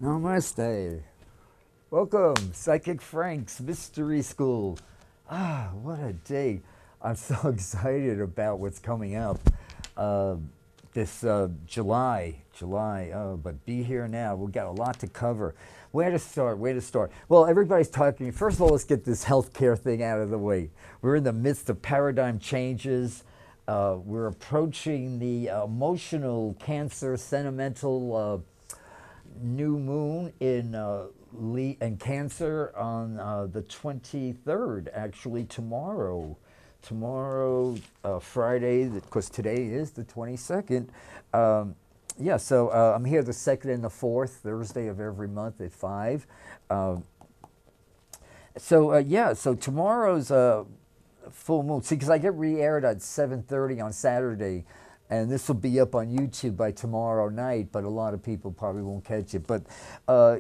Namaste. Welcome, Psychic Frank's Mystery School. Ah, what a day. I'm so excited about what's coming up this July. Oh, but be here now. We've got a lot to cover. Where to start? Where to start? Well, everybody's talking. First of all, let's get this healthcare thing out of the way. We're in the midst of paradigm changes. We're approaching the emotional cancer, sentimental new moon in Cancer on the 23rd, actually tomorrow. Tomorrow, Friday, because today is the 22nd. Yeah, so I'm here the 2nd and the 4th, Thursday of every month at 5. So tomorrow's full moon. See, because I get re-aired at 7:30 on Saturday, and this will be up on YouTube by tomorrow night. But a lot of people probably won't catch it. But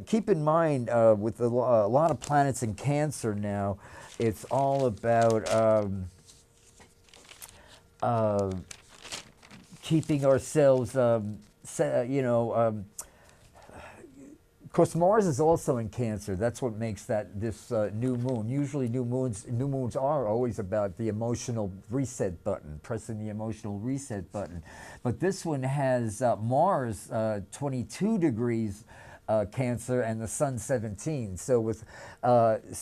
keep in mind, with a lot of planets in Cancer now, it's all about uh, keeping ourselves, of course, Mars is also in Cancer. That's what makes that this new moon. Usually, new moons are always about the emotional reset button, pressing the emotional reset button. But this one has Mars 22 degrees Cancer and the Sun 17. So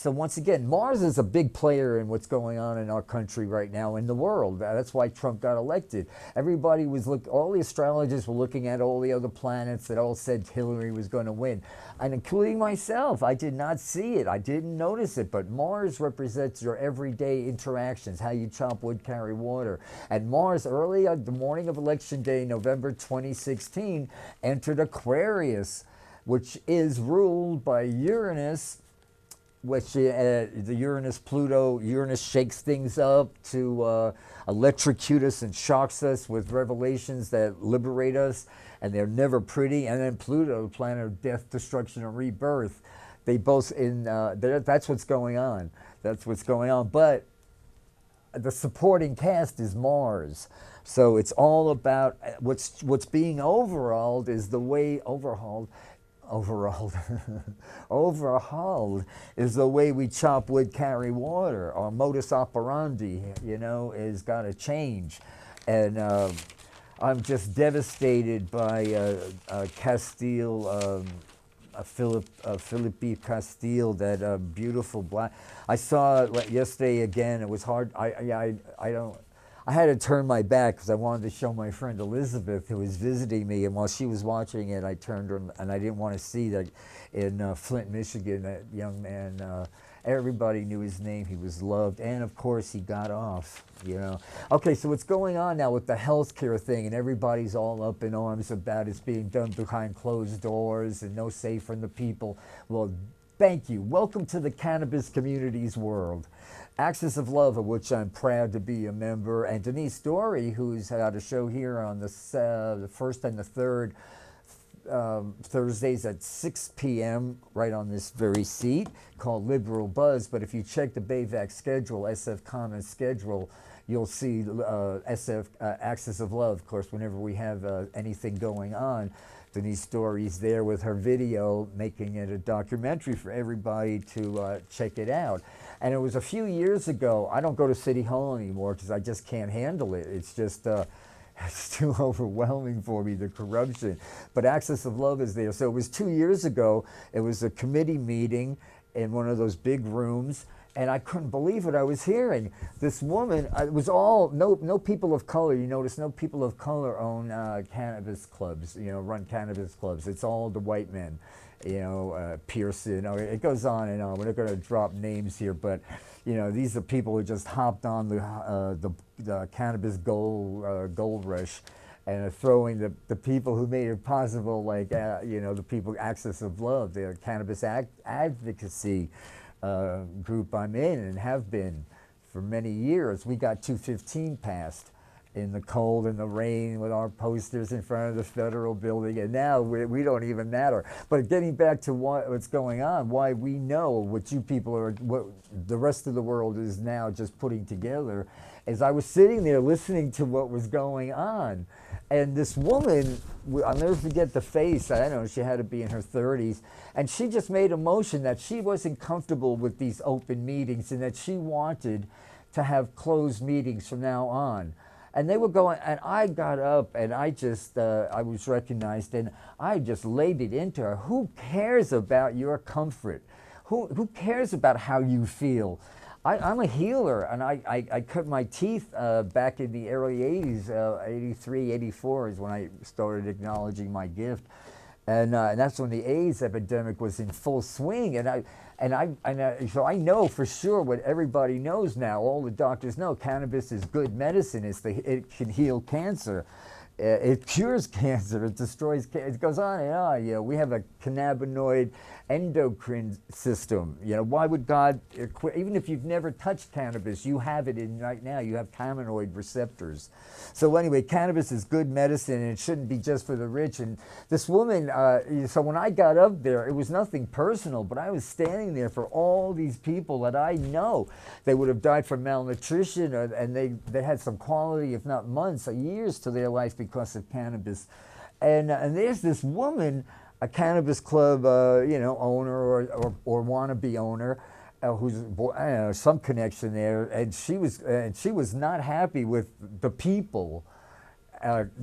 once again, Mars is a big player in what's going on in our country right now, in the world. That's why Trump got elected. Everybody was all the astrologers were looking at all the other planets that all said Hillary was going to win, and including myself. I did not see it. I didn't notice it. But Mars represents your everyday interactions, how you chop wood, carry water. And Mars, early on the morning of Election Day, November 2016, entered Aquarius, which is ruled by Uranus, which the Uranus-Pluto, Uranus shakes things up to electrocute us and shocks us with revelations that liberate us, and they're never pretty. And then Pluto, planet of death, destruction, and rebirth. They both that's what's going on. That's what's going on. But the supporting cast is Mars. So it's all about what's being overhauled is the way overhauled overhauled is the way we chop wood, carry water. Our modus operandi, is got to change. And I'm just devastated by Castile, Philippe Castile, that beautiful black. I saw it yesterday again. It was hard. I don't. I had to turn my back because I wanted to show my friend Elizabeth, who was visiting me, and while she was watching it, I turned her, and I didn't want to see that in Flint, Michigan, that young man. Everybody knew his name. He was loved, and of course, he got off. Okay, so what's going on now with the healthcare thing, and everybody's all up in arms about it's being done behind closed doors and no say from the people. Well, thank you. Welcome to the cannabis community's world. Axis of Love, of which I'm proud to be a member, and Denise Dory, who's had a show here on the 1st and the 3rd Thursdays at 6 p.m. right on this very seat, called Liberal Buzz. But if you check the BAVAC schedule, SF Commons schedule, you'll see SF Axis of Love. Of course, whenever we have anything going on, Denise Dory's there with her video, making it a documentary for everybody to check it out. And it was a few years ago. I don't go to City Hall anymore because I just can't handle it. It's just it's too overwhelming for me, the corruption. But Axis of Love is there. So it was 2 years ago. It was a committee meeting in one of those big rooms, and I couldn't believe what I was hearing. This woman, it was all, no people of color. You notice no people of color own cannabis clubs, run cannabis clubs. It's all the white men, Pearson. It goes on and on. We're not going to drop names here, but, these are people who just hopped on the cannabis gold rush, and are throwing the people who made it possible, like, the people, Axis of Love, the cannabis advocacy group I'm in and have been for many years. We got 215 passed in the cold and the rain with our posters in front of the federal building, and now we don't even matter. But getting back to what's going on, why we know what you people are, what the rest of the world is now just putting together, is I was sitting there listening to what was going on, And this woman, I'll never forget the face. I don't know, she had to be in her 30s. And she just made a motion that she wasn't comfortable with these open meetings and that she wanted to have closed meetings from now on. And they were going, and I got up and I just, I was recognized and I just laid it into her. Who cares about your comfort? Who cares about how you feel? I'm a healer, and I cut my teeth back in the early 80s, 83, 84 is when I started acknowledging my gift. And that's when the AIDS epidemic was in full swing. So I know for sure what everybody knows now, all the doctors know, cannabis is good medicine. It can heal cancer. It cures cancer, it destroys cancer, it goes on and on. You know, we have a cannabinoid endocrine system. You know, why would God, even if you've never touched cannabis, you have it in right now, you have cannabinoid receptors. So anyway, cannabis is good medicine and it shouldn't be just for the rich. And this woman, so when I got up there, it was nothing personal, but I was standing there for all these people that I know. They would have died from malnutrition, and they had some quality, if not months, or years to their life because of cannabis. And there's this woman, a cannabis club, owner or wannabe owner, who's, I don't know, some connection there, and she was not happy with the people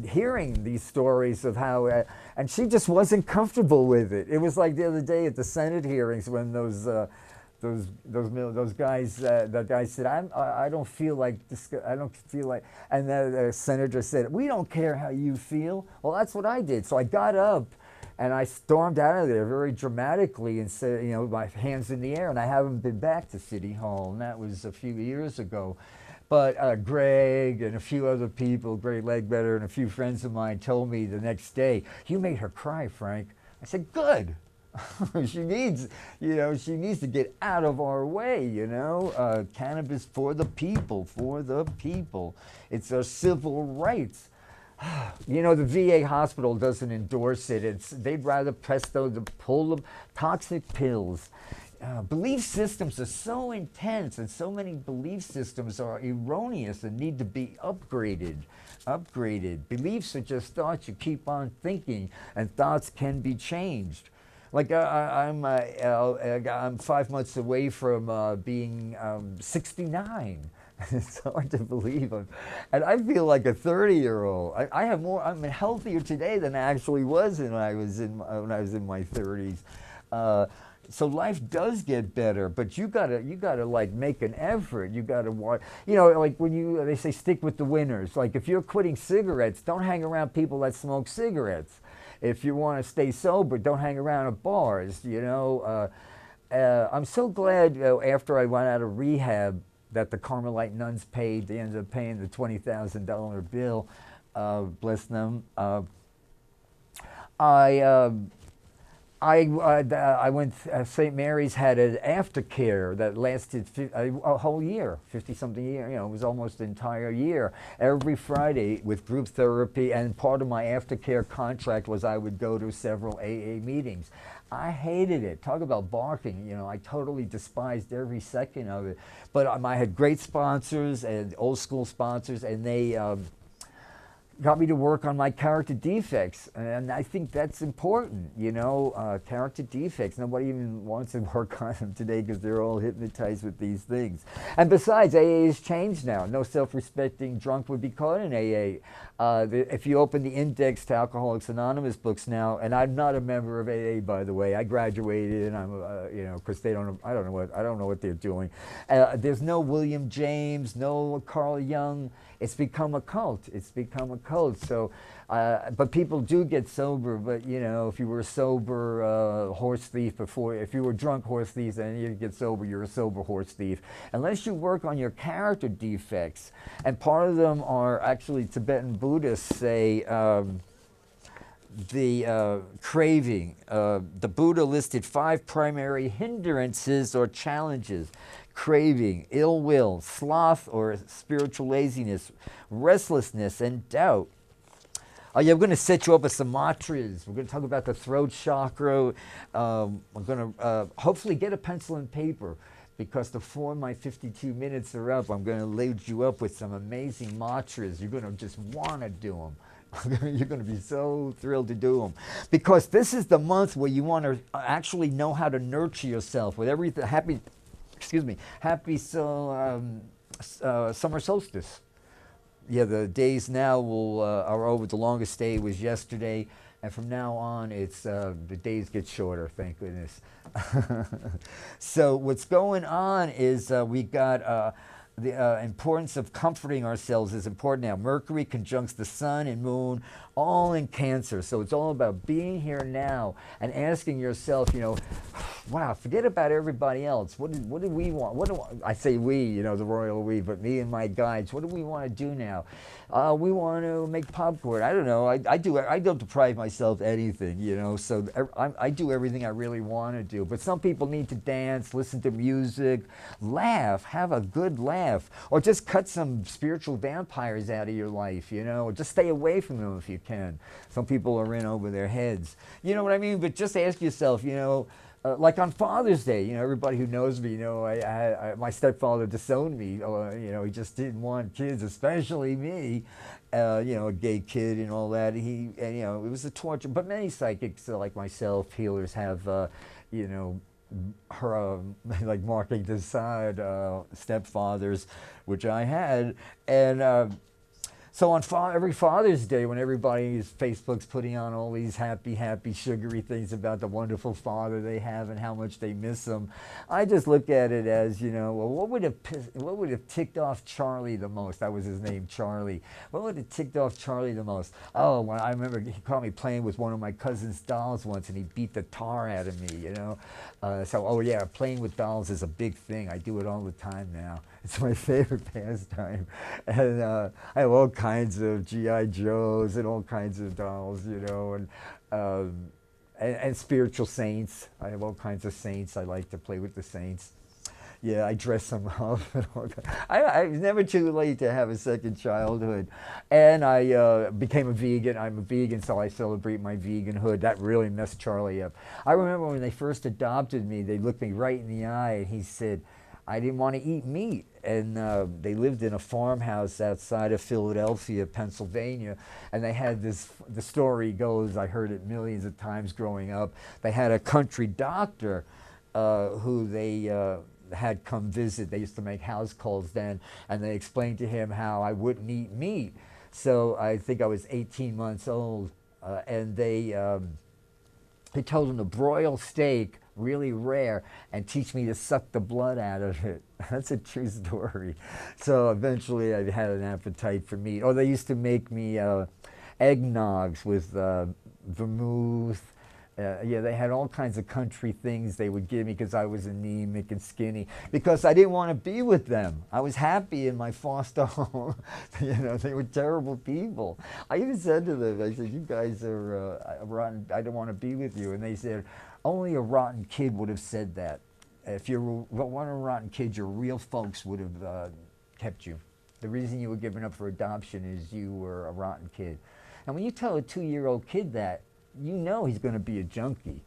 hearing these stories of how, and she just wasn't comfortable with it. It was like the other day at the Senate hearings when those guys, that guy said, I don't feel like this, I don't feel like, and the senator said, we don't care how you feel. Well, that's what I did. So I got up and I stormed out of there very dramatically and said, you know, my hands in the air, and I haven't been back to City Hall, and that was a few years ago. But Greg and a few other people, Greg Legbetter and a few friends of mine told me the next day, you made her cry, Frank. I said, good. she needs to get out of our way, you know. Cannabis for the people, for the people. It's our civil rights. You know, the VA hospital doesn't endorse it. They'd rather pull the toxic pills. Belief systems are so intense, and so many belief systems are erroneous and need to be upgraded. Beliefs are just thoughts. You keep on thinking, and thoughts can be changed. Like I'm 5 months away from being 69. It's hard to believe. And I feel like a 30-year-old. I'm healthier today than I actually was when I was in my 30s. So life does get better, but you gotta like make an effort. You gotta want, you know, like when they say stick with the winners. Like if you're quitting cigarettes, don't hang around people that smoke cigarettes. If you want to stay sober, don't hang around at bars. You know, I'm so glad after I went out of rehab that the Carmelite nuns paid. They ended up paying the $20,000 bill. Bless them. I went, St. Mary's had an aftercare that lasted a whole year, 50-something year, you know, it was almost an entire year, every Friday with group therapy, and part of my aftercare contract was I would go to several AA meetings. I hated it. Talk about barking, you know, I totally despised every second of it. But I had great sponsors and old school sponsors, and they got me to work on my character defects, and I think that's important, you know, character defects. Nobody even wants to work on them today because they're all hypnotized with these things. And besides, AA has changed now. No self-respecting drunk would be caught in AA. If you open the index to Alcoholics Anonymous books now, and I'm not a member of AA, by the way. I graduated, and I'm, you know, because I don't know what they're doing. There's no William James, no Carl Jung. It's become a cult. So, but people do get sober. But you know, if you were a sober horse thief before, if you were drunk horse thief, then you get sober. You're a sober horse thief. Unless you work on your character defects, and part of them are actually Tibetan Buddhists say the craving. The Buddha listed 5 primary hindrances or challenges. Craving, ill will, sloth or spiritual laziness, restlessness, and doubt. Oh yeah, we're going to set you up with some mantras. We're going to talk about the throat chakra. We're going to hopefully get a pencil and paper, because before my 52 minutes are up, I'm going to load you up with some amazing mantras. You're going to just want to do them. You're going to be so thrilled to do them, because this is the month where you want to actually know how to nurture yourself with everything. Happy summer solstice. Yeah, the days now are over. The longest day was yesterday, and from now on, it's the days get shorter. Thank goodness. So what's going on is we got the importance of comforting ourselves is important now. Mercury conjuncts the sun and moon, all in Cancer. So it's all about being here now and asking yourself, wow, forget about everybody else. What do we want? I say we, the royal we, but me and my guides, what do we want to do now? We want to make popcorn. I don't know. I don't deprive myself anything, so I do everything I really want to do. But some people need to dance, listen to music, laugh, have a good laugh, or just cut some spiritual vampires out of your life, or just stay away from them if you can. Some people are in over their heads. You know what I mean? But just ask yourself, like on Father's Day, everybody who knows me, my stepfather disowned me. He just didn't want kids, especially me, a gay kid and all that. It was a torture. But many psychics, like myself, healers have, like marking to side stepfathers, which I had, and. So on every Father's Day, when everybody's Facebook's putting on all these happy, sugary things about the wonderful father they have and how much they miss him, I just look at it as, well, what would have ticked off Charlie the most? That was his name, Charlie. What would have ticked off Charlie the most? Oh, well, I remember he caught me playing with one of my cousin's dolls once, and he beat the tar out of me, oh yeah, playing with dolls is a big thing. I do it all the time now. It's my favorite pastime. And I have all kinds of G.I. Joes and all kinds of dolls, and spiritual saints. I have all kinds of saints. I like to play with the saints. Yeah, I dress them up. And all that. It's never too late to have a second childhood. And I became a vegan. I'm a vegan, so I celebrate my veganhood. That really messed Charlie up. I remember when they first adopted me, they looked me right in the eye, and he said, I didn't want to eat meat. And they lived in a farmhouse outside of Philadelphia, Pennsylvania, and they had the story goes, I heard it millions of times growing up, they had a country doctor who they had come visit. They used to make house calls then, and they explained to him how I wouldn't eat meat. So I think I was 18 months old, and they told him to broil steak really rare and teach me to suck the blood out of it. That's a true story. So eventually I had an appetite for meat. Or they used to make me eggnogs with vermouth. They had all kinds of country things they would give me because I was anemic and skinny, because I didn't want to be with them. I was happy in my foster home. They were terrible people. I even said to them, I said, you guys are rotten, I don't want to be with you. And they said, only a rotten kid would have said that. If you weren't a rotten kid, your real folks would have kept you. The reason you were given up for adoption is you were a rotten kid. And when you tell a 2-year-old kid that, you know he's going to be a junkie.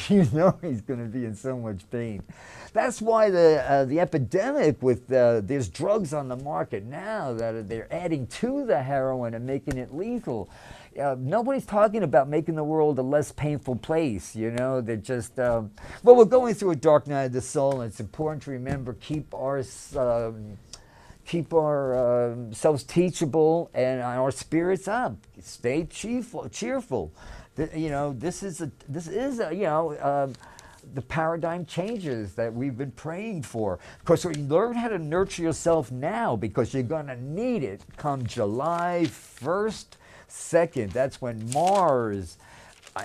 You know he's going to be in so much pain. That's why the epidemic with there's drugs on the market now that they're adding to the heroin and making it lethal. Nobody's talking about making the world a less painful place, They're just, we're going through a dark night of the soul, and it's important to remember, keep ourselves teachable and our spirits up. Stay cheerful. This is the paradigm changes that we've been praying for. Of course, you learn how to nurture yourself now, because you're going to need it come July 1st, 2nd. That's when Mars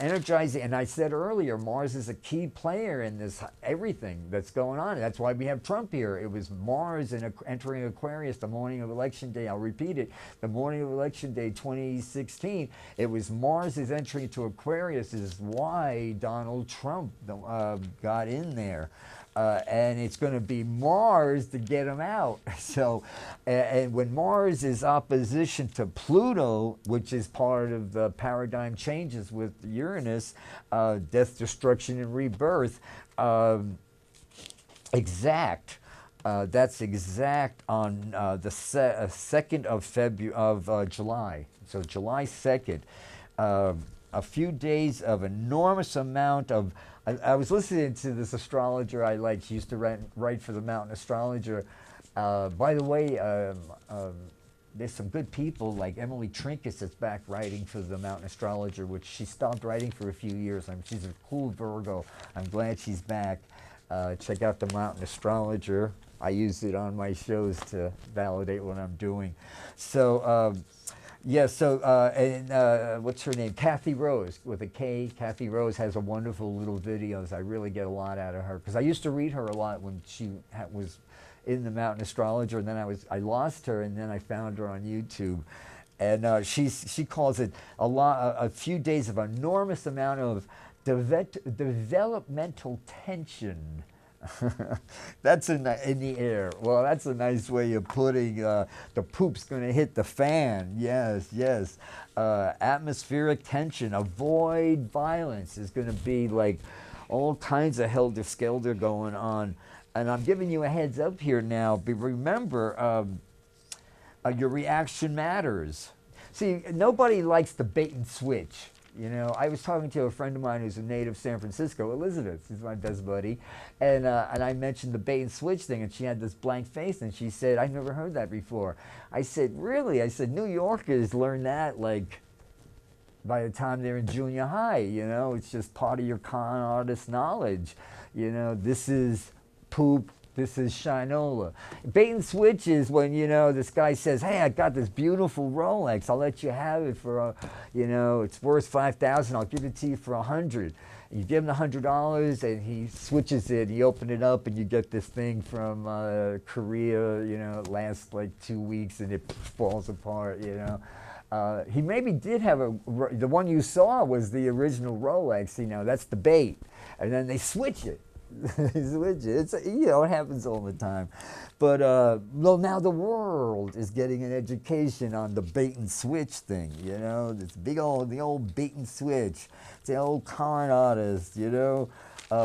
energizing, and I said earlier, Mars is a key player in this everything that's going on. That's why we have Trump here. It was Mars entering Aquarius the morning of Election Day. I'll repeat it. The morning of Election Day 2016, it was Mars is entering into Aquarius is why Donald Trump got in there. And it's going to be Mars to get him out. So, and when Mars is opposition to Pluto, which is part of the paradigm changes with Uranus, death, destruction, and rebirth, That's exact on the 2nd of February of July. So July 2nd, a few days of enormous amount of. I was listening to this astrologer I like. She used to write for the Mountain Astrologer. By the way, there's some good people like Emily Trinkus that's back writing for the Mountain Astrologer, which she stopped writing for a few years. She's a cool Virgo. I'm glad she's back. Check out the Mountain Astrologer. I use it on my shows to validate what I'm doing. So, yeah, so, what's her name? Kathy Rose, with a K. Kathy Rose has a wonderful little videos. I really get a lot out of her, because I used to read her a lot when she was in the Mountain Astrologer, and then I lost her, and then I found her on YouTube. And she calls it a few days of enormous amount of developmental tension. That's in the air. Well, that's a nice way of putting the poop's going to hit the fan. Yes, yes. Atmospheric tension. Avoid violence is going to be like all kinds of helter-skelter going on. And I'm giving you a heads up here now. But remember, your reaction matters. See, nobody likes the bait and switch. You know, I was talking to a friend of mine who's a native San Francisco, Elizabeth. She's my best buddy. And I mentioned the bait and switch thing, and she had this blank face, and she said, I've never heard that before. I said, really? I said, New Yorkers learn that, like, by the time they're in junior high, you know? It's just part of your con artist knowledge. You know, this is poop. This is shinola. Bait and switch is when, you know, this guy says, hey, I got this beautiful Rolex. I'll let you have it for, you know, it's worth $5,000. I'll give it to you for $100. You give him the $100 and he switches it. You open it up and you get this thing from Korea, you know, it lasts like 2 weeks and it falls apart, you know. He maybe did have the one you saw was the original Rolex, you know, that's the bait. And then they switch it. It's, you know, it happens all the time. But well, now the world is getting an education on the bait and switch thing, you know, this the old bait and switch. It's the old con artist, you know.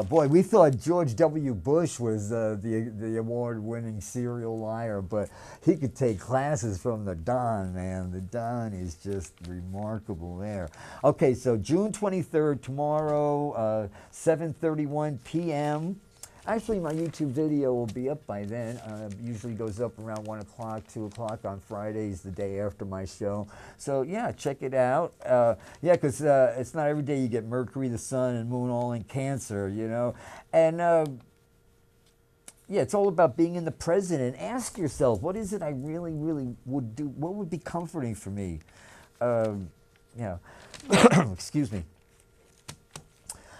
Boy, we thought George W. Bush was the award-winning serial liar, but he could take classes from the Don, man. The Don is just remarkable there. Okay, so June 23rd, tomorrow, 7:31 p.m. Actually, my YouTube video will be up by then. Usually goes up around 1 o'clock, 2 o'clock on Fridays, the day after my show. So, yeah, check it out. Yeah, because it's not every day you get Mercury, the Sun, and Moon all in Cancer, you know. And, yeah, it's all about being in the present. And ask yourself, what is it I really, really would do? What would be comforting for me? Yeah. Excuse me.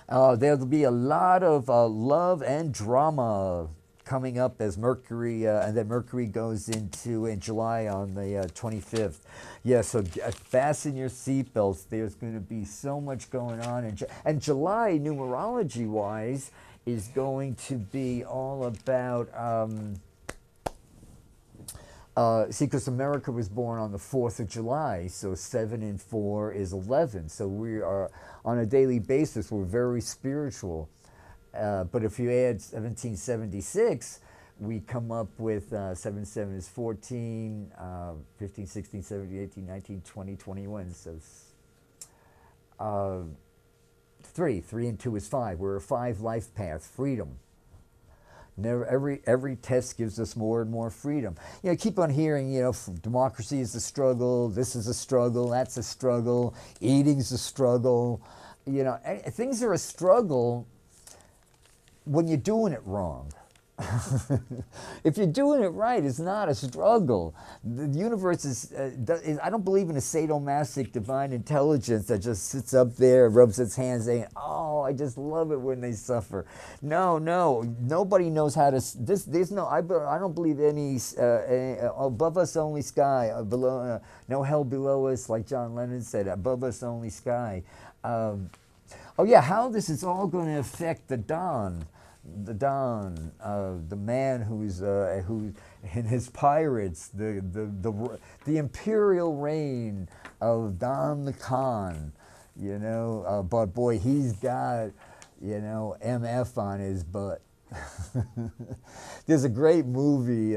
There'll be a lot of love and drama coming up as Mercury, and then Mercury goes into in July on the 25th. Yeah, so fasten your seatbelts. There's going to be so much going on. And July, numerology-wise, is going to be all about... see, because America was born on the 4th of July, so 7 and 4 is 11. So we are, on a daily basis, we're very spiritual. But if you add 1776, we come up with 7, 7 is 14, 15, 16, 17, 18, 19, 20, 21. So 3 and 2 is 5. We're a 5 life path, freedom. Never, every test gives us more and more freedom. You know, keep on hearing, you know, democracy is a struggle, this is a struggle, that's a struggle, eating's a struggle. You know, things are a struggle when you're doing it wrong. If you're doing it right, it's not a struggle. The universe is, I don't believe in a sadomasochistic divine intelligence that just sits up there, rubs its hands, saying, oh, I just love it when they suffer. No, nobody knows how to, there's no, I don't believe any, above us only sky, below, no hell below us, like John Lennon said, above us only sky. Oh yeah, how this is all going to affect the Don. The man who in his pirates, the imperial reign of Don the Khan, you know. But boy, he's got, you know, MF on his butt. There's a great movie,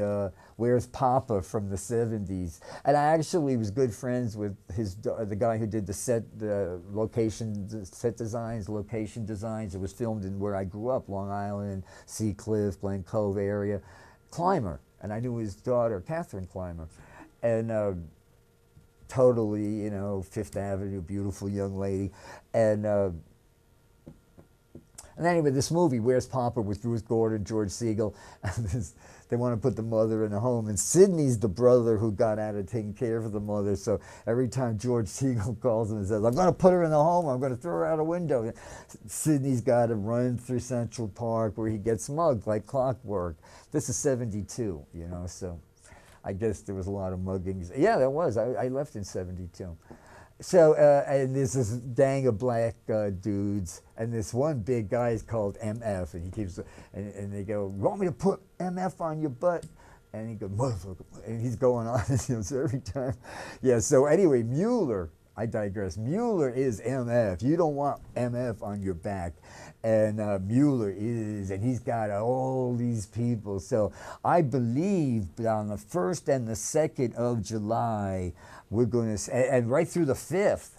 Where's Papa, from the 70s, and I actually was good friends with the guy who did the location, set designs, location designs. It was filmed in where I grew up, Long Island, Sea Cliff, Glen Cove area. Clymer, and I knew his daughter, Catherine Clymer, and totally, you know, Fifth Avenue, beautiful young lady, and anyway, this movie, Where's Papa, with Ruth Gordon, George Segal, and they want to put the mother in a home. And Sidney's the brother who got out of taking care of the mother. So every time George Segal calls him and says, I'm going to put her in the home, I'm going to throw her out a window, Sidney's got to run through Central Park where he gets mugged like clockwork. This is 72, you know, so I guess there was a lot of muggings. Yeah, there was. I left in 72. So, and there's this gang of black dudes, and this one big guy is called MF, and he keeps, and they go, you want me to put MF on your butt? And he goes, motherfucker, and he's going on, you know, so every time. Yeah, so anyway, Mueller, I digress, Mueller is MF. You don't want MF on your back. And Mueller is, and he's got all these people. So I believe that on the 1st and the 2nd of July, we're going to, and right through the 5th,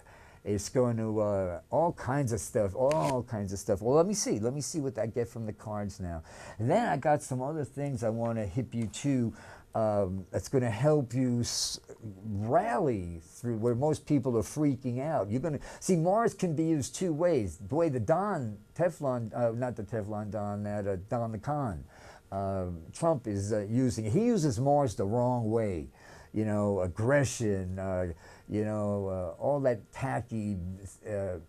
it's going to, all kinds of stuff. Well, let me see what I get from the cards now. And then I got some other things I want to hip you to, that's going to help you rally through where most people are freaking out. You're going to see Mars can be used two ways. The way the Don the Con, Trump is using. He uses Mars the wrong way. You know, aggression, all that tacky,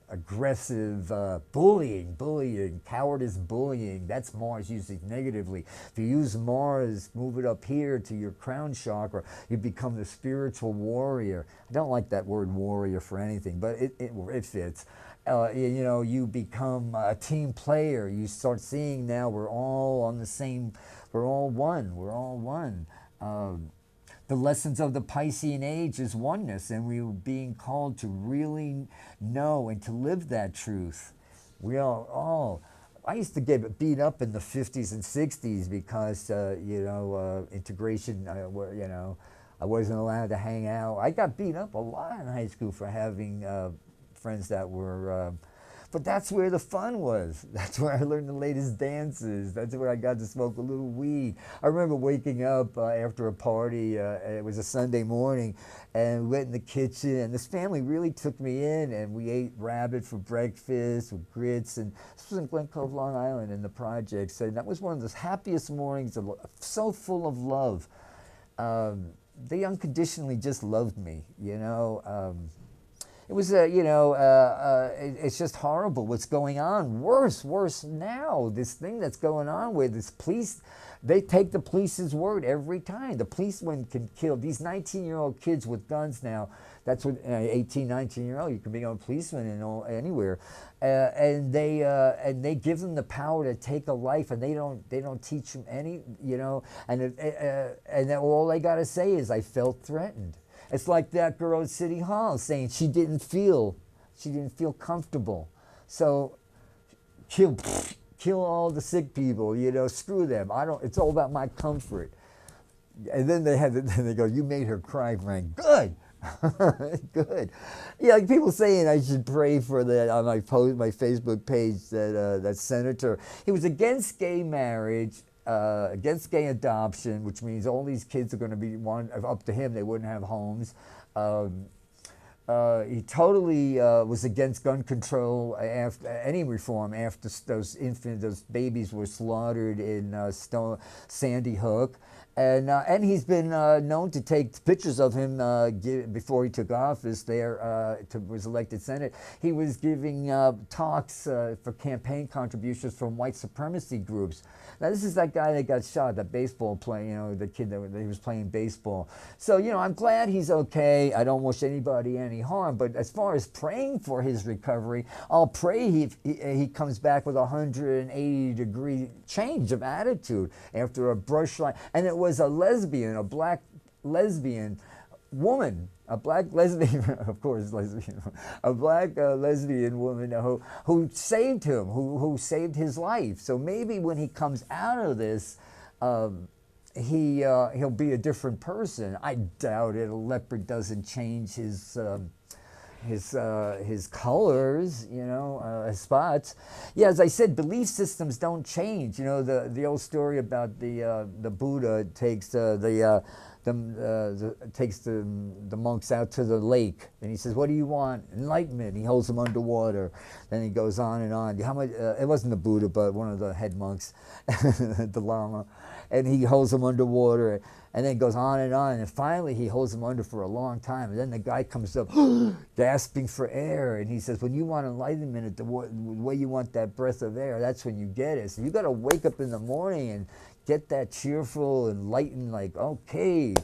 aggressive bullying, cowardice bullying, that's Mars used negatively. If you use Mars, move it up here to your crown chakra, you become the spiritual warrior. I don't like that word warrior for anything, but it fits. You become a team player. You start seeing now we're all on the same, we're all one. The lessons of the Piscean age is oneness, and we were being called to really know and to live that truth. We all I used to get beat up in the 50s and 60s because, integration, I wasn't allowed to hang out. I got beat up a lot in high school for having friends that were... But that's where the fun was. That's where I learned the latest dances. That's where I got to smoke a little weed. I remember waking up after a party. It was a Sunday morning, and we went in the kitchen, and this family really took me in, and we ate rabbit for breakfast with grits, and this was in Glen Cove, Long Island, in the projects, and that was one of the happiest mornings, so full of love. They unconditionally just loved me, you know. It was, it's just horrible what's going on. Worse now, this thing that's going on where this police, they take the police's word every time. The policemen can kill these 19-year-old kids with guns now. That's what 18, 19-year-old, you can become a policeman anywhere, and they give them the power to take a life, and they don't teach them any, and all they got to say is, I felt threatened. It's like that girl at City Hall saying she didn't feel comfortable. So kill all the sick people, screw them. It's all about my comfort. And then they go, you made her cry, Frank. Good. Good. Yeah, like people saying I should pray for that on my Facebook page, that senator. He was against gay marriage, against gay adoption, which means all these kids are going to be up to him. They wouldn't have homes. He totally was against gun control, after any reform after those babies were slaughtered in Sandy Hook. And he's been known to take pictures of him before he took office was elected Senate. He was giving talks for campaign contributions from white supremacy groups. Now, this is that guy that got shot, that baseball player, the kid that he was playing baseball. So, I'm glad he's okay. I don't wish anybody any harm. But as far as praying for his recovery, I'll pray he comes back with a 180-degree change of attitude after a brush line. And it was a lesbian, a black lesbian, woman, a black lesbian, of course, lesbian, a black lesbian woman who saved him, who saved his life. So maybe when he comes out of this, he'll be a different person. I doubt it. A leopard doesn't change his colors, you know, his spots. Yeah, as I said, belief systems don't change. You know, the old story about the Buddha takes takes the monks out to the lake, and he says, "What do you want?" Enlightenment. He holds them underwater. Then he goes on and on. How much? It wasn't the Buddha, but one of the head monks, the Lama, and he holds them underwater. And then goes on, and finally he holds them under for a long time. And then the guy comes up, gasping for air, and he says, "When you want enlightenment, the way you want that breath of air, that's when you get it. So you got to wake up in the morning and get that cheerful, enlightened, like, okay,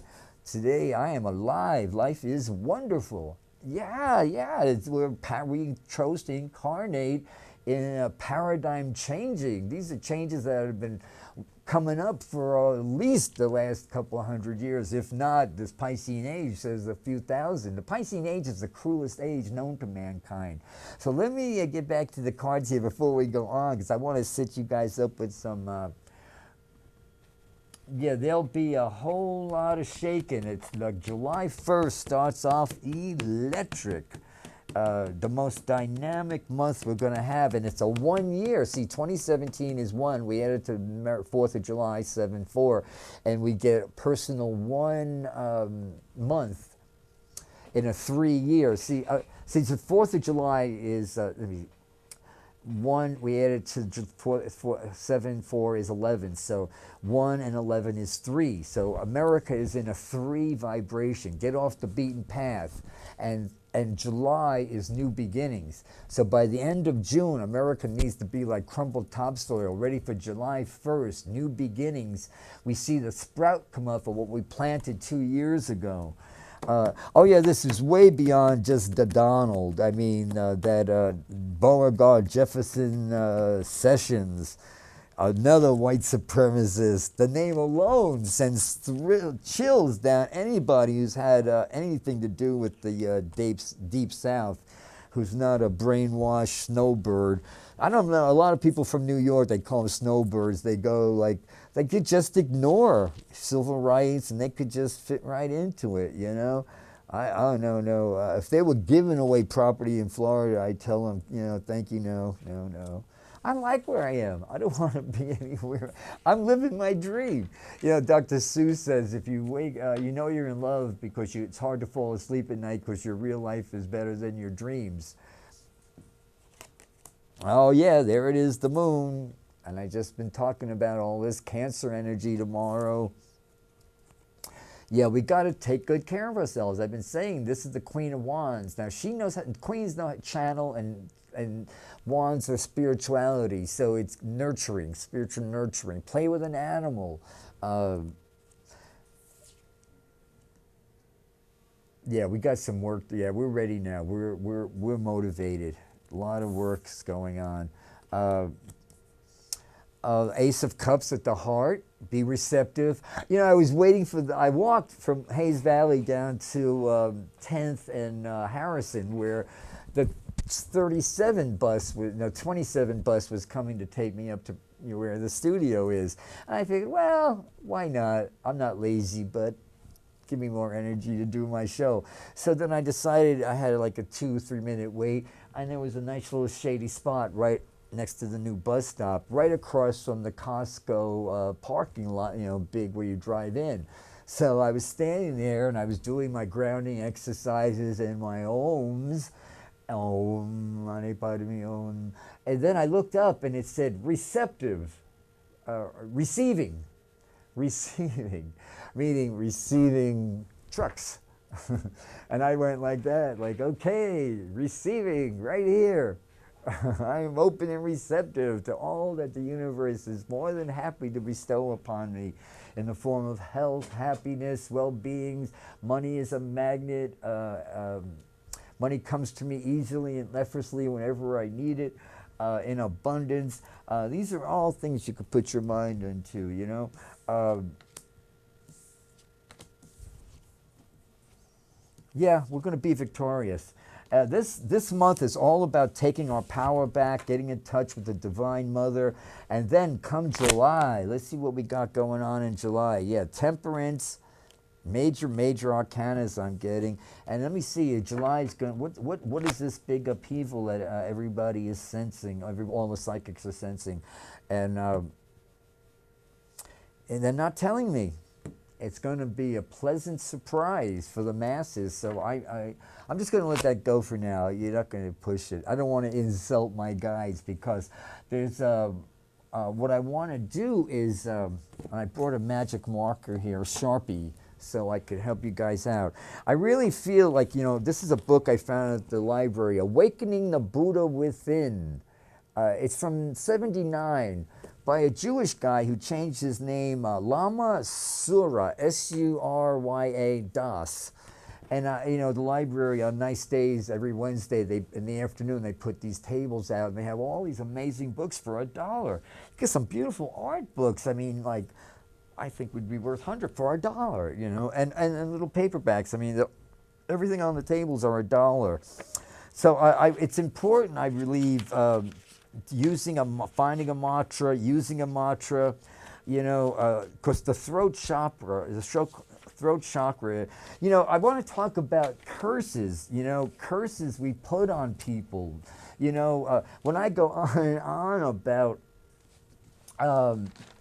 today I am alive. Life is wonderful." Yeah, we chose to incarnate in a paradigm changing. These are changes that have been coming up for at least the last couple of hundred years, if not, this Piscean age says a few thousand. The Piscean age is the cruelest age known to mankind. So let me get back to the cards here before we go on, because I want to set you guys up with some, yeah, there'll be a whole lot of shaking. It's like July 1st starts off electric. The most dynamic month we're going to have, and it's a 1 year. See, 2017 is 1. We added to 4th of July, 7-4, and we get a personal 1 month in a 3 year. See, the 4th of July is, 1, we added to 7-4 is 11. So 1 and 11 is 3. So America is in a 3 vibration. Get off the beaten path. And July is new beginnings. So by the end of June, America needs to be like crumbled topsoil, ready for July 1st, new beginnings. We see the sprout come up of what we planted 2 years ago. Oh yeah, this is way beyond just the Donald. I mean, that Beauregard Jefferson Sessions, another white supremacist. The name alone sends chills down anybody who's had anything to do with the deep South, who's not a brainwashed snowbird. I don't know, a lot of people from New York, they call them snowbirds. They go like, they could just ignore civil rights and they could just fit right into it, you know. I don't know. If they were giving away property in Florida, I'd tell them, you know, thank you, no. I like where I am. I don't want to be anywhere. I'm living my dream. You know, Dr. Seuss says, if you wake, you know you're in love because it's hard to fall asleep at night because your real life is better than your dreams. Oh yeah, there it is, the moon. And I just been talking about all this Cancer energy tomorrow. Yeah, we got to take good care of ourselves. I've been saying this is the Queen of Wands. Now she knows how, queens know how to channel, and wands are spirituality. So it's nurturing, spiritual nurturing. Play with an animal. Yeah, we got some work. Yeah, we're ready now. We're motivated. A lot of work's going on. Ace of Cups at the heart. Be receptive. You know, I was waiting for I walked from Hayes Valley down to 10th and Harrison, where the 27 bus, 27 bus was coming to take me up to where the studio is. And I figured, well, why not? I'm not lazy, but give me more energy to do my show. So then I decided I had like a 2-3 minute wait, and there was a nice little shady spot right next to the new bus stop, right across from the Costco parking lot, you know, big where you drive in. So I was standing there and I was doing my grounding exercises and my ohms. Om, mani padme om. And then I looked up and it said receptive, receiving, meaning receiving trucks. And I went like that, like, okay, receiving right here. I am open and receptive to all that the universe is more than happy to bestow upon me in the form of health, happiness, well-being. Money is a magnet. Money comes to me easily and effortlessly whenever I need it, in abundance. These are all things you could put your mind into, you know. Yeah, we're going to be victorious. This month is all about taking our power back, getting in touch with the Divine Mother, and then come July, let's see what we got going on in July. Yeah, Temperance, major arcanas I'm getting, and let me see. July is going. What is this big upheaval that everybody is sensing? All the psychics are sensing, and they're not telling me. It's going to be a pleasant surprise for the masses. So I'm just going to let that go for now. You're not going to push it. I don't want to insult my guides because there's what I want to do is I brought a magic marker here, a Sharpie, so I could help you guys out. I really feel like, this is a book I found at the library, Awakening the Buddha Within. It's from '79 by a Jewish guy who changed his name, Lama Surya, S-U-R-Y-A, Das. And, the library on nice days, every Wednesday, in the afternoon, they put these tables out, and they have all these amazing books for $1. You get some beautiful art books. I mean, like, I think would be worth $100 for $1, and little paperbacks. I mean, everything on the tables are $1. So it's important, I believe, finding a mantra, using a mantra, because the throat chakra, I want to talk about curses, curses we put on people. When I go on and on about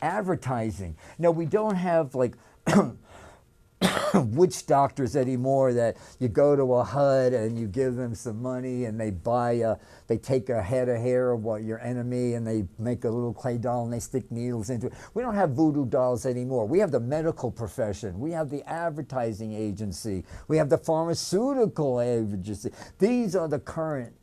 advertising, we don't have like witch doctors anymore that you go to a hut and you give them some money and they take a head of hair of your enemy and they make a little clay doll and they stick needles into it. We don't have voodoo dolls anymore. We have the medical profession. We have the advertising agency. We have the pharmaceutical agency. These are the current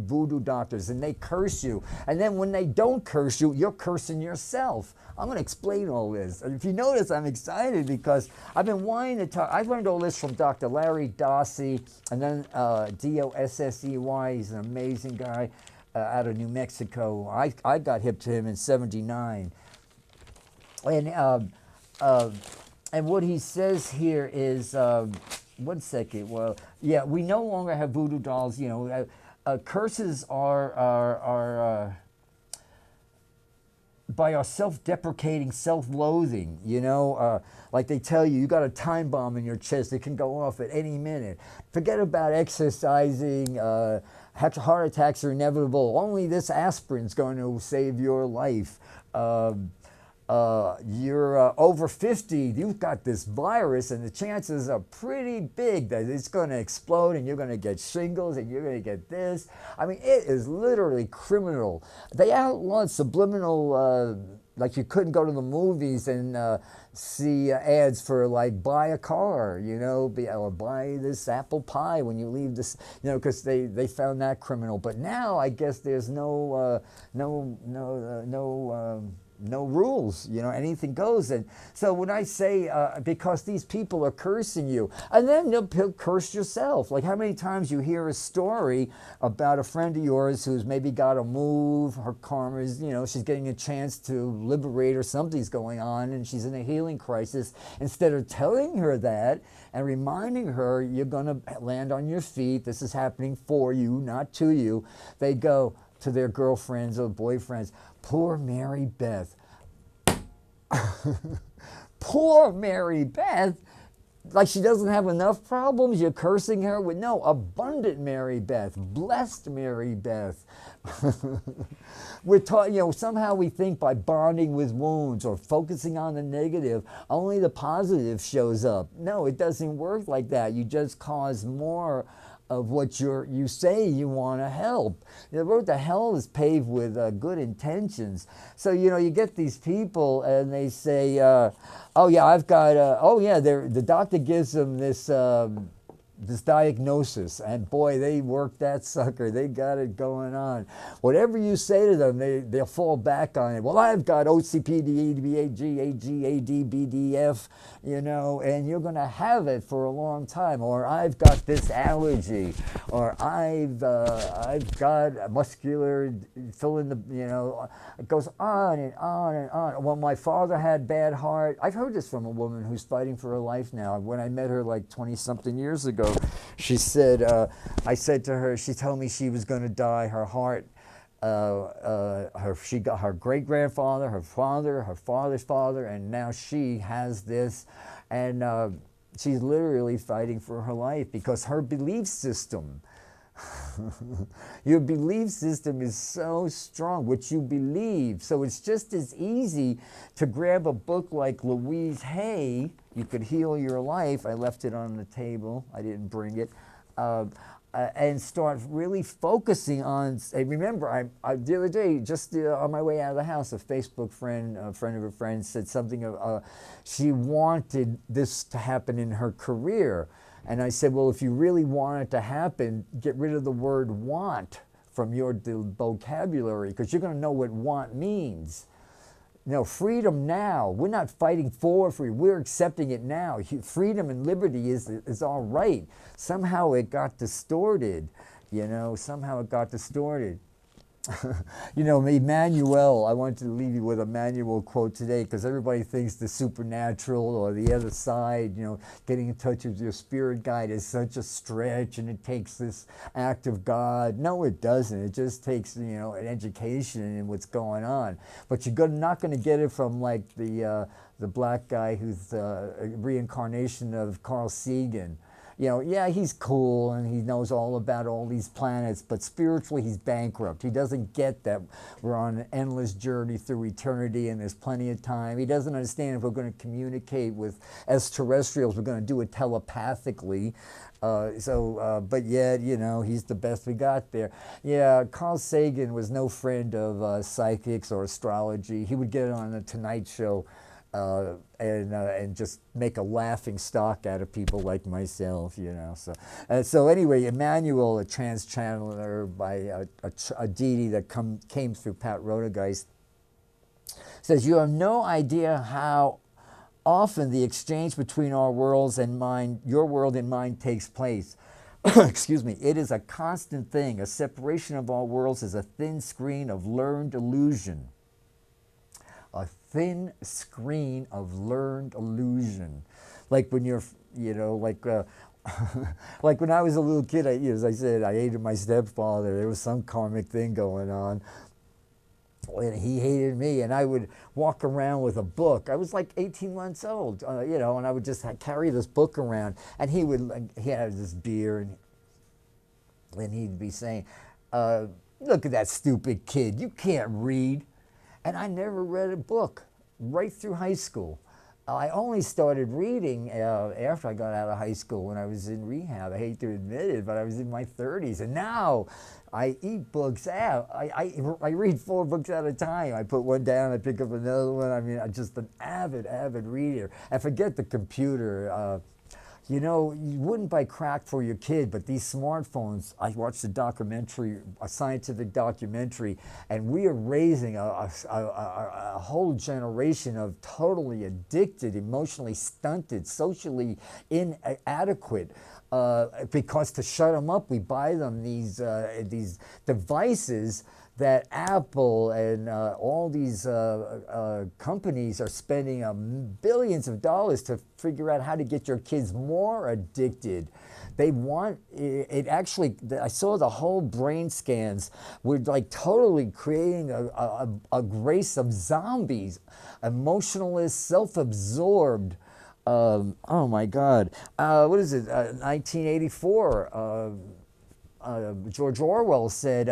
voodoo doctors, and they curse you. And then when they don't curse you, you're cursing yourself. I'm going to explain all this. And if you notice, I'm excited because I've been wanting to talk. I learned all this from Dr. Larry Dossey, and then Dossey. He's an amazing guy out of New Mexico. I got hip to him in '79. And what he says here is, one second. Well, yeah, we no longer have voodoo dolls. Curses are by our self-deprecating, self-loathing, like they tell you, you got a time bomb in your chest. It can go off at any minute. Forget about exercising. Heart attacks are inevitable. Only this aspirin's going to save your life. You're over 50, you've got this virus, and the chances are pretty big that it's going to explode and you're going to get shingles and you're going to get this. I mean, it is literally criminal. They outlawed subliminal, like you couldn't go to the movies and see ads for like buy a car, or buy this apple pie when you leave this, because they found that criminal. But now I guess there's no rules, anything goes. And so when I say, because these people are cursing you, and then you'll curse yourself. Like how many times you hear a story about a friend of yours who's maybe got to move, her karma is, she's getting a chance to liberate or something's going on and she's in a healing crisis. Instead of telling her that and reminding her you're going to land on your feet, this is happening for you, not to you, they go to their girlfriends or boyfriends, poor Mary Beth. Poor Mary Beth. Like she doesn't have enough problems. You're cursing her with no, abundant Mary Beth, blessed Mary Beth. We're taught, somehow we think by bonding with wounds or focusing on the negative, only the positive shows up. No, it doesn't work like that. You just cause more of what you say you want to help. The road to hell is paved with good intentions. So, you get these people and they say, oh yeah, I've got, the doctor gives them this diagnosis, and boy, they work that sucker. They got it going on. Whatever you say to them, they'll fall back on it. Well, I've got OCPD, EDBAG, AG, AD, BDF, and you're going to have it for a long time. Or I've got this allergy, or I've got muscular, fill in the, it goes on and on and on. Well, my father had bad heart. I've heard this from a woman who's fighting for her life now. When I met her like 20-something years ago, ago. She said, I said to her, she told me she was going to die. Her heart, she got her great grandfather, her father, her father's father, and now she has this, and she's literally fighting for her life because her belief system. Your belief system is so strong, what you believe. So it's just as easy to grab a book like Louise Hay, You Could Heal Your Life. I left it on the table. I didn't bring it. And start really focusing on, remember, the other day, just on my way out of the house, a Facebook friend, a friend of a friend, said something of, she wanted this to happen in her career. And I said, well, if you really want it to happen, get rid of the word want from your vocabulary, because you're going to know what want means. No, freedom now. We're not fighting for freedom. We're accepting it now. Freedom and liberty is all right. Somehow it got distorted, you know, somehow it got distorted. You know, Emmanuel, I wanted to leave you with a Emmanuel quote today, because everybody thinks the supernatural or the other side, you know, getting in touch with your spirit guide is such a stretch and it takes this act of God. No, it doesn't. It just takes, you know, an education in what's going on. But you're not going to get it from like the black guy who's a reincarnation of Carl Sagan. You know, yeah, he's cool and he knows all about all these planets, but spiritually he's bankrupt. He doesn't get that we're on an endless journey through eternity and there's plenty of time. He doesn't understand if we're going to communicate with, as terrestrials, we're going to do it telepathically. But yet, you know, he's the best we got there. Yeah, Carl Sagan was no friend of psychics or astrology. He would get on the Tonight Show and just make a laughing stock out of people like myself, you know. So anyway, Emmanuel, a trans-channeler by a deity that came through Pat Rodegeist, says, you have no idea how often the exchange between our worlds and mine, your world and mine, takes place. Excuse me. It is a constant thing. A separation of our worlds is a thin screen of learned illusion. A thin screen of learned illusion. Like when you're, you know, like like when I was a little kid, as I said, I hated my stepfather. There was some karmic thing going on. And he hated me, and I would walk around with a book. I was like 18 months old, you know, and I would just carry this book around. And he had this beer, and he'd be saying, look at that stupid kid, you can't read. And I never read a book right through high school. I only started reading after I got out of high school when I was in rehab. I hate to admit it, but I was in my 30s. And now I eat books out. I read 4 books at a time. I put one down, I pick up another one. I mean, I'm just an avid reader. And forget the computer. You know, you wouldn't buy crack for your kid, but these smartphones, I watched a documentary, a scientific documentary, and we are raising a whole generation of totally addicted, emotionally stunted, socially inadequate. Because to shut them up, we buy them these devices that Apple and all these companies are spending billions of dollars to figure out how to get your kids more addicted. They want it. Actually, I saw the whole brain scans. We're like totally creating a race of zombies, emotionalist, self-absorbed. Oh my God! What is it? 1984. George Orwell said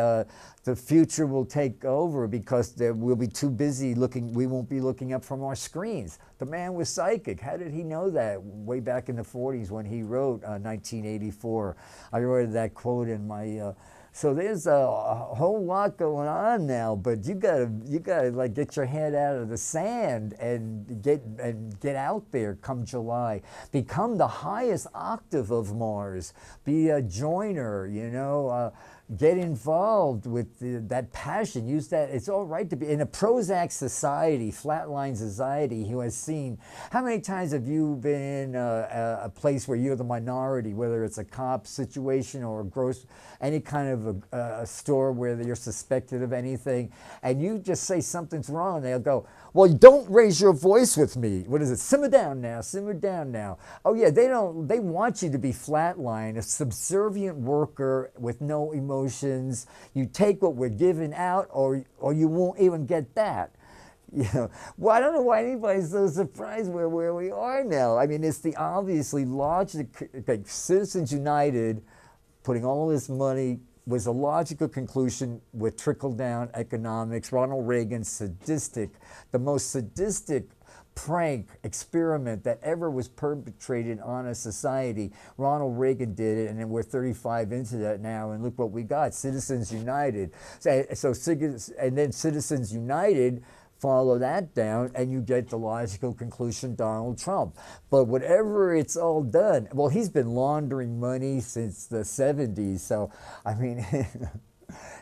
the future will take over because we'll be too busy looking. We won't be looking up from our screens. The man was psychic. How did he know that way back in the 40s when he wrote 1984? I read that quote in my. So there's a whole lot going on now, but you gotta like get your head out of the sand and get out there come July. Become the highest octave of Mars. Be a joiner, you know. get involved with that passion. Use that. It's all right to be in a Prozac society, flatline society, who has seen. How many times have you been in a place where you're the minority, whether it's a cop situation or any kind of a store where you're suspected of anything, and you just say something's wrong, they'll go, well, don't raise your voice with me. What is it? Simmer down now, simmer down now. Oh yeah, they want you to be flatline, a subservient worker with no emotions. You take what we're giving out, or you won't even get that. You know, well, I don't know why anybody's so surprised where we are now. I mean, it's the obviously logic, like Citizens United, putting all this money, was a logical conclusion with trickle-down economics. Ronald Reagan, sadistic, the most sadistic prank experiment that ever was perpetrated on a society. Ronald Reagan did it, and then we're 35 into that now, and look what we got, Citizens United. And then Citizens United follow that down, and you get the logical conclusion, Donald Trump. But whatever it's all done, well, he's been laundering money since the 70s, so, I mean,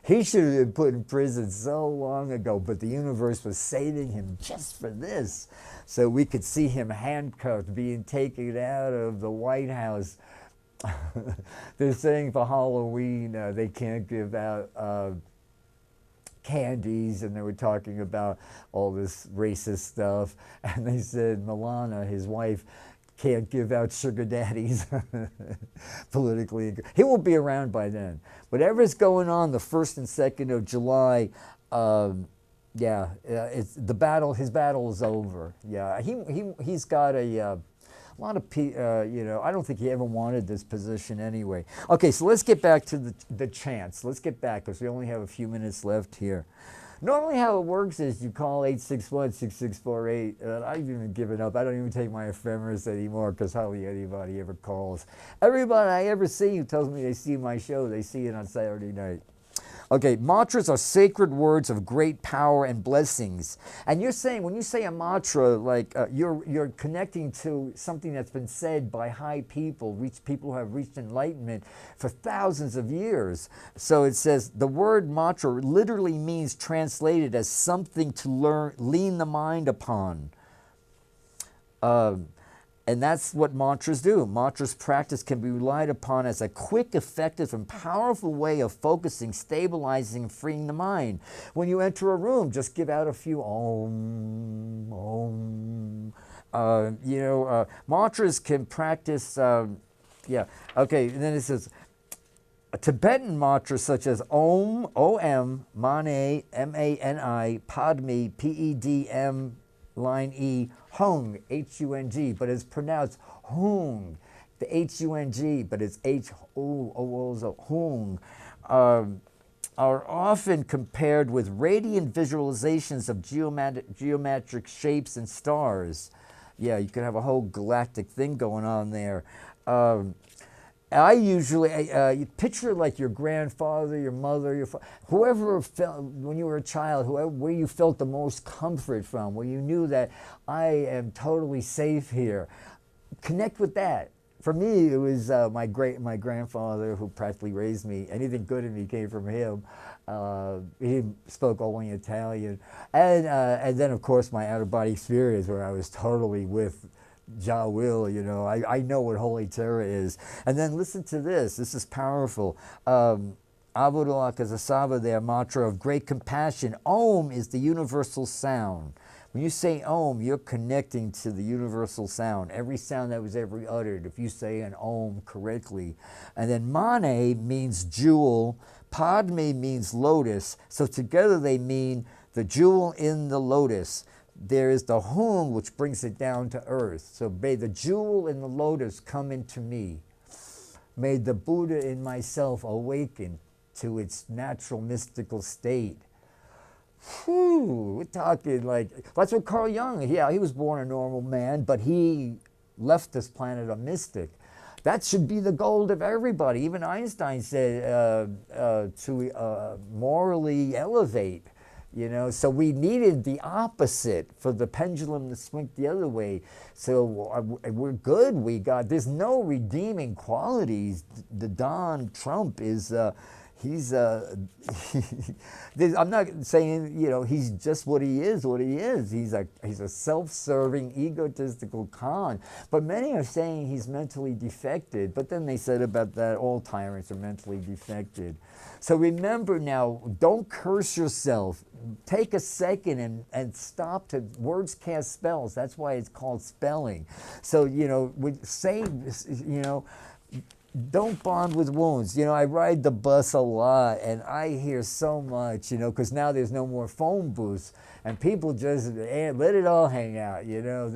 he should have been put in prison so long ago, but the universe was saving him just for this, so we could see him handcuffed, being taken out of the White House. They're saying for Halloween they can't give out candies, and they were talking about all this racist stuff, and they said Milana, his wife, can't give out sugar daddies. Politically, he won't be around by then. Whatever's going on the 1st and 2nd of July, it's the battle. His battle is over. Yeah, he's got a lot of you know, I don't think he ever wanted this position anyway. Okay, so let's get back to the chants. Let's get back, because we only have a few minutes left here. Normally how it works is you call 861-6648. I've even given up. I don't even take my ephemeris anymore, because hardly anybody ever calls. Everybody I ever see who tells me they see my show, they see it on Saturday night. Okay, mantras are sacred words of great power and blessings. And you're saying, when you say a mantra, like you're connecting to something that's been said by high people, people who have reached enlightenment for thousands of years. So it says the word mantra literally means, translated as something to lean the mind upon. And that's what mantras do. Mantras practice can be relied upon as a quick, effective, and powerful way of focusing, stabilizing, and freeing the mind. When you enter a room, just give out a few om, om. Mantras can practice, yeah. Okay, and then it says, a Tibetan mantra such as Om, O-M, Mani, M-A-N-I, Padmi, P-E-D-M, line E, Hung, H-U-N-G, but it's pronounced Hung, the H-U-N-G, but it's H-O-O-O, Hung, are often compared with radiant visualizations of geometric shapes and stars. Yeah, you could have a whole galactic thing going on there. I usually you picture like your grandfather, your mother, whoever felt when you were a child, where you felt the most comfort from, where you knew that I am totally safe here. Connect with that. For me, it was my grandfather who practically raised me. Anything good in me came from him. He spoke only Italian, and then of course my out-of-body experience, where I was totally with Jah Will, you know, I know what Holy Terror is. And then listen to this. This is powerful. Abudullah Kazasava, their mantra of great compassion. Om is the universal sound. When you say Om, you're connecting to the universal sound. Every sound that was ever uttered, if you say an Om correctly. And then Mane means jewel. Padme means lotus. So together they mean the jewel in the lotus. There is the Hum, which brings it down to earth. So may the jewel in the lotus come into me. May the Buddha in myself awaken to its natural mystical state. Whew, we're talking like, that's what Carl Jung, yeah, he was born a normal man, but he left this planet a mystic. That should be the goal of everybody. Even Einstein said to morally elevate. You know, so we needed the opposite for the pendulum to swing the other way. So we're good. There's no redeeming qualities. The Don Trump is, he's I'm not saying, you know, he's just what he is, he's a self-serving, egotistical con, but many are saying he's mentally defected. But then they said about that all tyrants are mentally defected. So remember now, don't curse yourself. Take a second and stop to, words cast spells. That's why it's called spelling. So, you know, you know, don't bond with wounds. You know, I ride the bus a lot and I hear so much, you know, because now there's no more phone booths and people just let it all hang out, you know.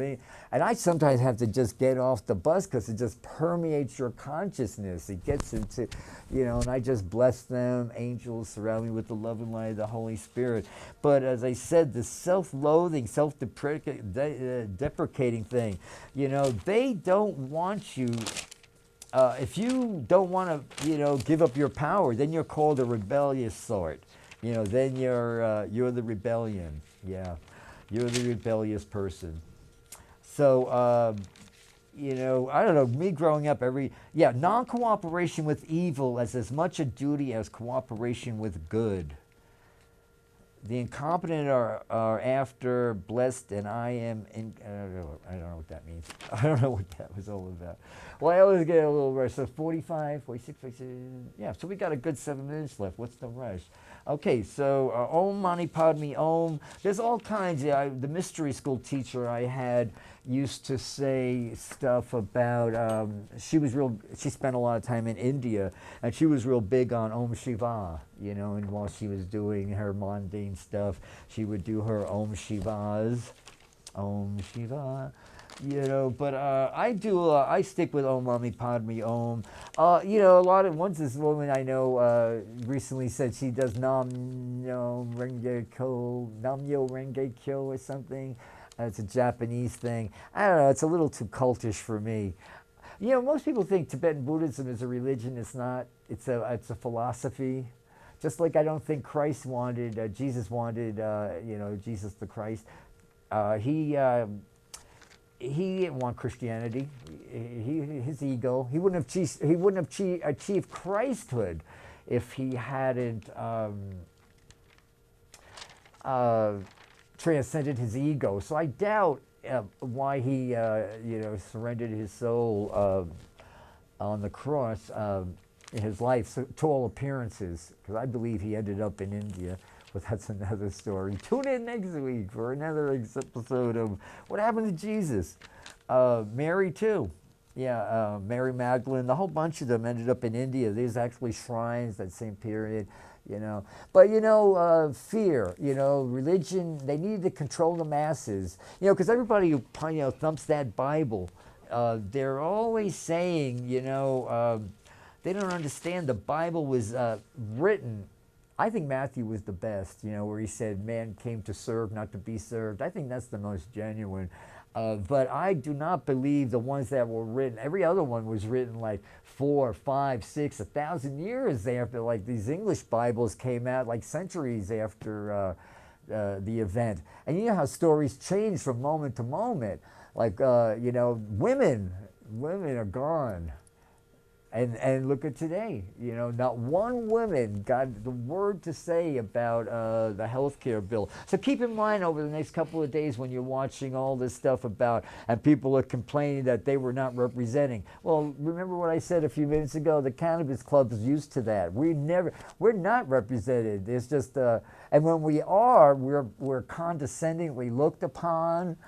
And I sometimes have to just get off the bus because it just permeates your consciousness. It gets into, you know, and I just bless them. Angels surround me with the love and light of the Holy Spirit. But as I said, the self-loathing, self-deprecating thing, you know, they don't want you. If you don't want to, you know, give up your power, then you're called a rebellious sort. You know, then you're the rebellion. Yeah, you're the rebellious person. So, you know, I don't know, me growing up, non-cooperation with evil as much a duty as cooperation with good. The incompetent are after blessed, and I am in. I don't know what that means. I don't know what that was all about. Well, I always get a little rush. So 45, 46, 46. Yeah, so we got a good 7 minutes left. What's the rush? Okay, so Om Mani Padme Om. There's all kinds. The mystery school teacher I had used to say stuff about. She spent a lot of time in India, and she was real big on Om Shiva. You know, and while she was doing her mundane stuff, she would do her Om Shivas, Om Shiva. You know, but I stick with Om Mani Padme Om. You know, once this woman I know recently said she does Nam-myo Renge Kyo or something. It's a Japanese thing. I don't know, it's a little too cultish for me. You know, most people think Tibetan Buddhism is a religion. It's not. It's a philosophy. Just like I don't think Jesus wanted, you know, Jesus the Christ. He didn't want Christianity. His ego. He wouldn't have achieved Christhood if he hadn't transcended his ego. So I doubt why he, you know, surrendered his soul on the cross in his life, to all appearances. Because I believe he ended up in India. But that's another story. Tune in next week for another episode of What Happened to Jesus. Mary too. Yeah, Mary Magdalene, the whole bunch of them ended up in India. There's actually shrines that same period, you know. But, you know, fear, you know, religion, they needed to control the masses. You know, because everybody who, you know, thumps that Bible, they're always saying, you know, they don't understand the Bible was written. I think Matthew was the best, you know, where he said, man came to serve, not to be served. I think that's the most genuine. But I do not believe the ones that were written, every other one was written like 4, 5, 6, 1,000 years after, like these English Bibles came out, like centuries after the event. And you know how stories change from moment to moment. Like, you know, women are gone. And look at today, you know, not one woman got the word to say about the health care bill. So keep in mind over the next couple of days when you're watching all this stuff about, and people are complaining that they were not representing. Well, remember what I said a few minutes ago, the cannabis club is used to that. We're not represented. It's just, and when we are, we're condescendingly looked upon.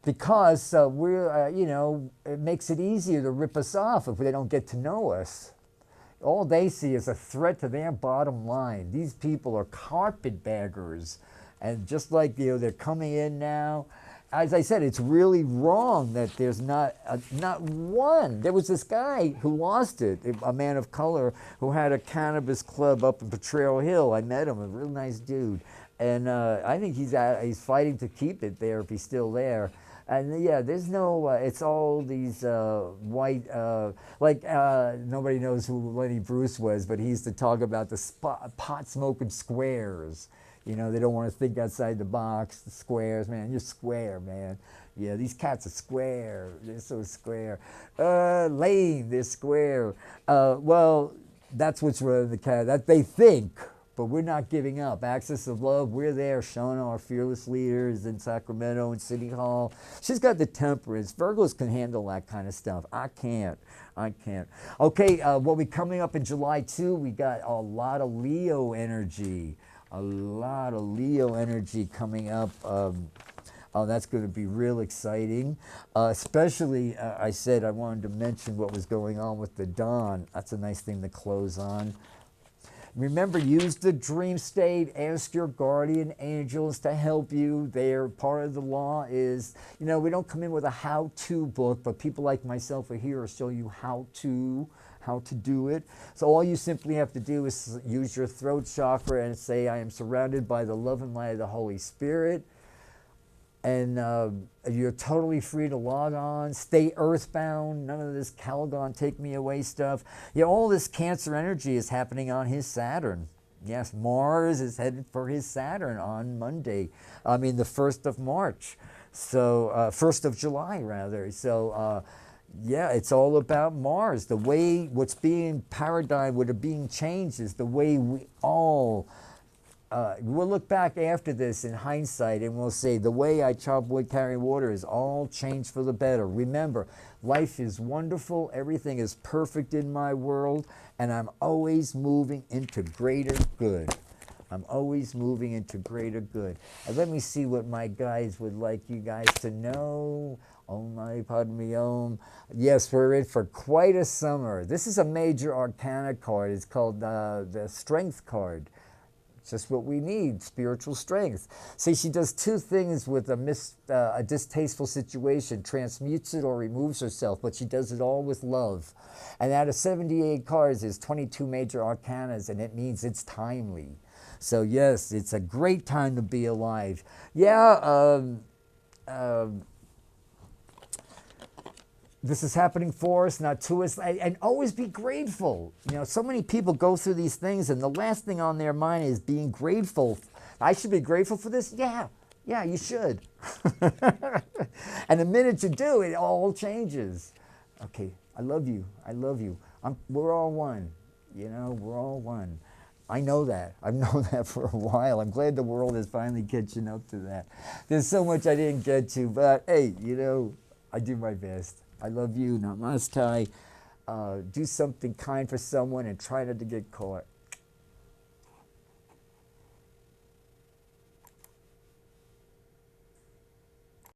Because we're, you know, it makes it easier to rip us off if they don't get to know us. All they see is a threat to their bottom line. These people are carpetbaggers. And just like, you know, they're coming in now. As I said, it's really wrong that there's not one. There was this guy who lost it, a man of color who had a cannabis club up in Potrero Hill. I met him, a real nice dude. And I think he's fighting to keep it there if he's still there. And yeah, there's no, it's all these white, nobody knows who Lenny Bruce was, but he used to talk about the pot-smoking squares. You know, they don't want to think outside the box. The squares, man, you're square, man. Yeah, these cats are square. They're so square. Lame, they're square. Well, That's what's running the cat. That they think, but we're not giving up. Axis of Love, we're there showing our fearless leaders in Sacramento and City Hall. She's got the temperance. Virgos can handle that kind of stuff. I can't. I can't. Okay, what we coming up in July too, we got a lot of Leo energy. A lot of Leo energy coming up. Oh, that's going to be real exciting. Especially, I said I wanted to mention what was going on with the dawn. That's a nice thing to close on. Remember, use the dream state. Ask your guardian angels to help you. They're part of the law is, you know, we don't come in with a how-to book, but people like myself are here to show you how to do it. So all you simply have to do is use your throat chakra and say, I am surrounded by the love and light of the Holy Spirit. And you're totally free to log on, stay earthbound, none of this Calgon take me away stuff. Yeah, all this Cancer energy is happening on his Saturn. Yes, Mars is headed for his Saturn on Monday. I mean the 1st of March. So, 1st of July rather. So, yeah, it's all about Mars. The way what's being paradigm, what are being changed is the way we all we'll look back after this in hindsight and we'll say the way I chop wood, carry water is all changed for the better. Remember, life is wonderful. Everything is perfect in my world. And I'm always moving into greater good. I'm always moving into greater good. And let me see what my guides would like you guys to know. Om Mani Padme Om. Yes, we're in for quite a summer. This is a major arcana card. It's called the Strength card. Just what we need, spiritual strength. See, she does two things with a distasteful situation, transmutes it or removes herself, but she does it all with love. And out of 78 cards, there's 22 major arcanas, and it means it's timely. So yes, it's a great time to be alive. Yeah, this is happening for us, not to us, and always be grateful. You know, so many people go through these things, and the last thing on their mind is being grateful. I should be grateful for this? Yeah, you should. And the minute you do, it all changes. Okay, I love you. I love you. We're all one. You know, we're all one. I know that. I've known that for a while. I'm glad the world is finally catching up to that. There's so much I didn't get to, but hey, you know, I do my best. I love you. Namaste. Do something kind for someone and try not to get caught.